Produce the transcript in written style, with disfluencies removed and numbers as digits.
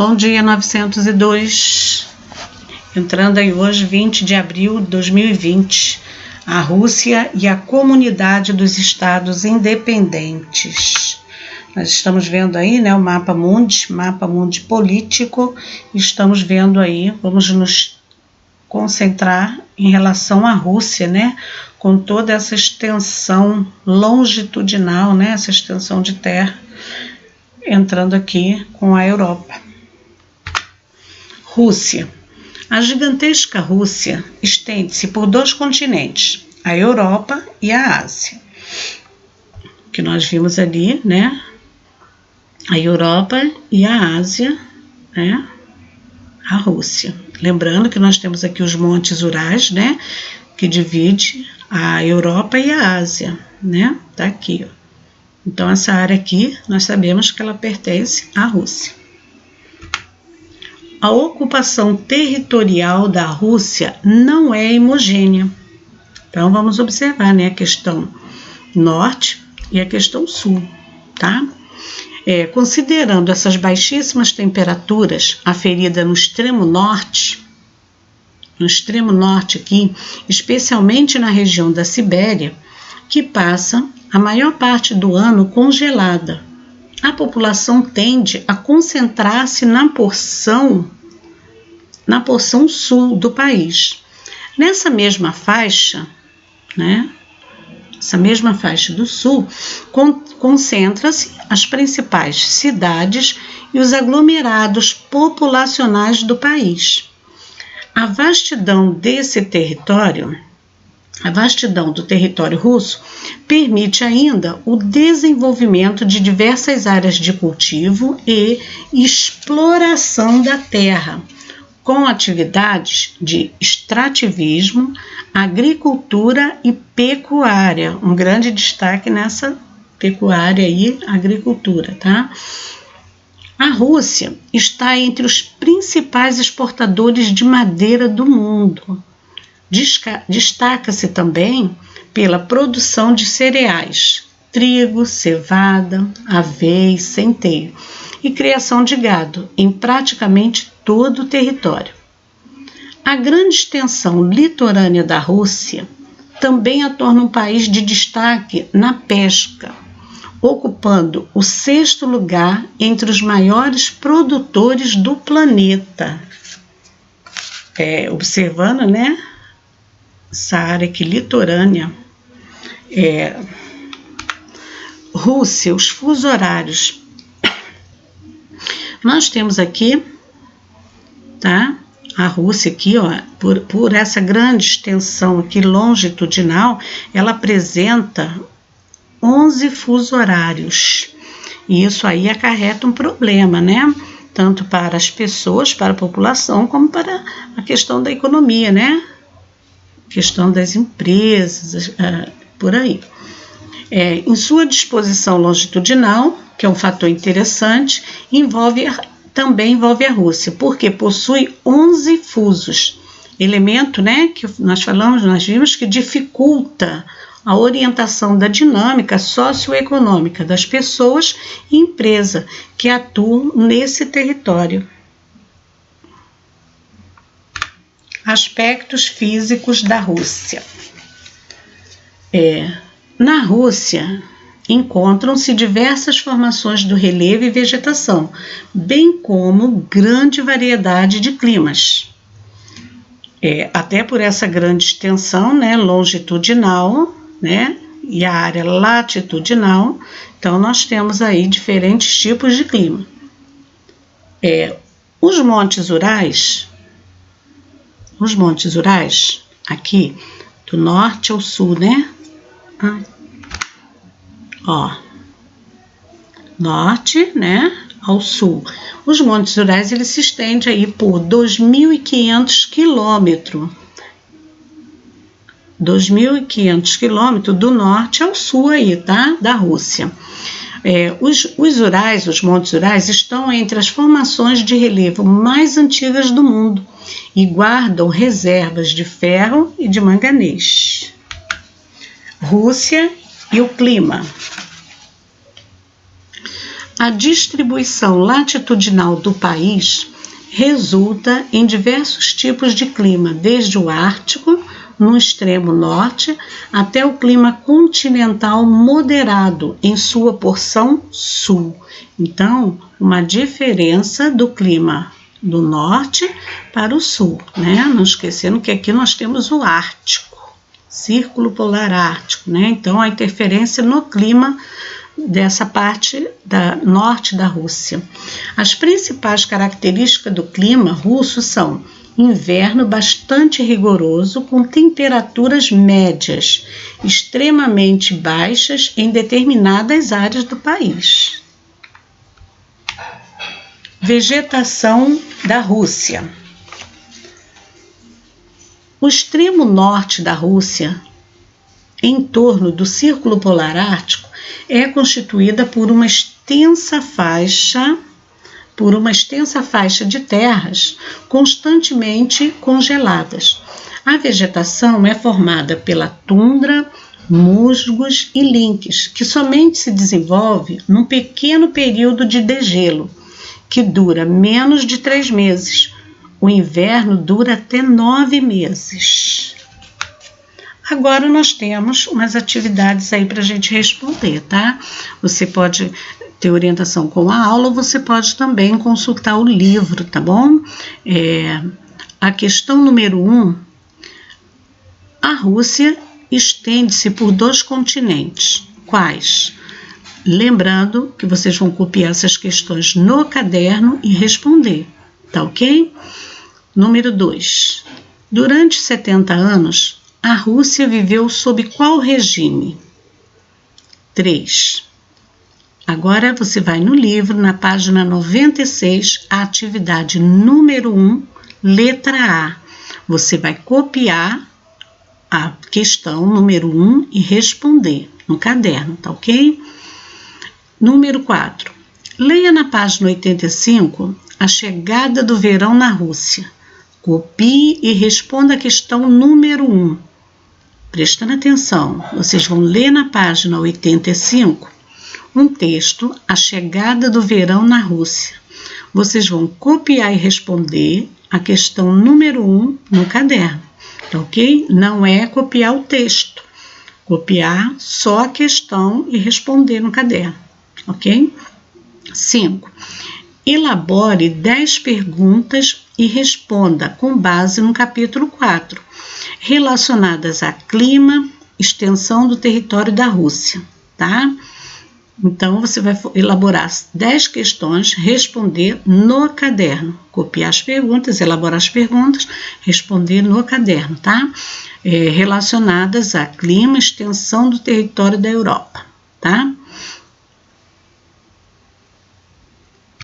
Bom dia 902, entrando aí hoje 20 de abril de 2020, a Rússia e a Comunidade dos Estados Independentes. Nós estamos vendo aí, né, o mapa mundi político, estamos vendo aí, vamos nos concentrar em relação à Rússia, né, com toda essa extensão longitudinal, né, essa extensão de terra, entrando aqui com a Europa. Rússia. A gigantesca Rússia estende-se por dois continentes, a Europa e a Ásia. Que nós vimos ali, né? A Europa e a Ásia, né? A Rússia. Lembrando que nós temos aqui os Montes Urais, né? Que divide a Europa e a Ásia, né? Tá aqui, ó. Então, essa área aqui, nós sabemos que ela pertence à Rússia. A ocupação territorial da Rússia não é homogênea. Então, vamos observar, né, a questão norte e a questão sul, tá? Considerando essas baixíssimas temperaturas aferidas no extremo norte aqui, especialmente na região da Sibéria, que passa a maior parte do ano congelada, a população tende a concentrar-se na porção sul do país. Nessa mesma faixa, né? Essa mesma faixa do sul, concentra-se as principais cidades e os aglomerados populacionais do país. A vastidão do território russo permite ainda o desenvolvimento de diversas áreas de cultivo e exploração da terra, com atividades de extrativismo, agricultura e pecuária. Um grande destaque nessa pecuária e agricultura, tá? A Rússia está entre os principais exportadores de madeira do mundo. Destaca-se também pela produção de cereais, trigo, cevada, aveia e centeio, e criação de gado em praticamente todo o território. A grande extensão litorânea da Rússia também a torna um país de destaque na pesca, ocupando o 6º lugar entre os maiores produtores do planeta. Observando, né, essa área aqui litorânea, Rússia, os fusos horários. Nós temos aqui, tá? A Rússia aqui, ó, por essa grande extensão aqui longitudinal, ela apresenta 11 fusos horários. E isso aí acarreta um problema, né? Tanto para as pessoas, para a população, como para a questão da economia, né? Questão das empresas, por aí. Em sua disposição longitudinal, que é um fator interessante, também envolve a Rússia, porque possui 11 fusos, elemento, né, que nós vimos que dificulta a orientação da dinâmica socioeconômica das pessoas e empresas que atuam nesse território. Aspectos físicos da Rússia. Na Rússia, encontram-se diversas formações do relevo e vegetação, bem como grande variedade de climas. Até por essa grande extensão, né, longitudinal, né, e a área latitudinal, então nós temos aí diferentes tipos de clima. Os Montes Urais, aqui, do norte ao sul, né? Norte, né, ao sul. Os Montes Urais, eles se estendem aí por 2.500 quilômetros. 2.500 quilômetros do norte ao sul aí, tá? Da Rússia. Os Montes Urais estão entre as formações de relevo mais antigas do mundo e guardam reservas de ferro e de manganês. Rússia e o clima. A distribuição latitudinal do país resulta em diversos tipos de clima, desde o Ártico, no extremo norte, até o clima continental moderado, em sua porção sul. Então, uma diferença do clima do norte para o sul, né? Não esquecendo que aqui nós temos o Ártico, Círculo Polar Ártico, né? Então, a interferência no clima dessa parte da norte da Rússia. As principais características do clima russo são inverno bastante rigoroso, com temperaturas médias, extremamente baixas em determinadas áreas do país. Vegetação da Rússia. O extremo norte da Rússia, em torno do Círculo Polar Ártico, é constituída por uma extensa faixa de terras constantemente congeladas. A vegetação é formada pela tundra, musgos e linques, que somente se desenvolve num pequeno período de degelo, que dura menos de 3 meses. O inverno dura até 9 meses. Agora nós temos umas atividades aí para a gente responder, tá? Você pode ter orientação com a aula, ou você pode também consultar o livro, tá bom? A questão número 1, a Rússia estende-se por 2 continentes. Quais? Lembrando que vocês vão copiar essas questões no caderno e responder, tá ok? Número 2, durante 70 anos, a Rússia viveu sob qual regime? 3. Agora você vai no livro, na página 96, a atividade número 1, letra A. Você vai copiar a questão número 1 e responder no caderno, tá ok? Número 4. Leia na página 85 a chegada do verão na Rússia. Copie e responda a questão número 1. Prestando atenção, vocês vão ler na página 85 um texto, A Chegada do Verão na Rússia. Vocês vão copiar e responder a questão número 1 no caderno, tá ok? Não é copiar o texto, copiar só a questão e responder no caderno, ok? 5. Elabore 10 perguntas e responda com base no capítulo 4, relacionadas a clima, extensão do território da Rússia, tá? Então, você vai elaborar 10 questões, responder no caderno. Copiar as perguntas, elaborar as perguntas, responder no caderno, tá? Relacionadas a clima, extensão do território da Europa, tá?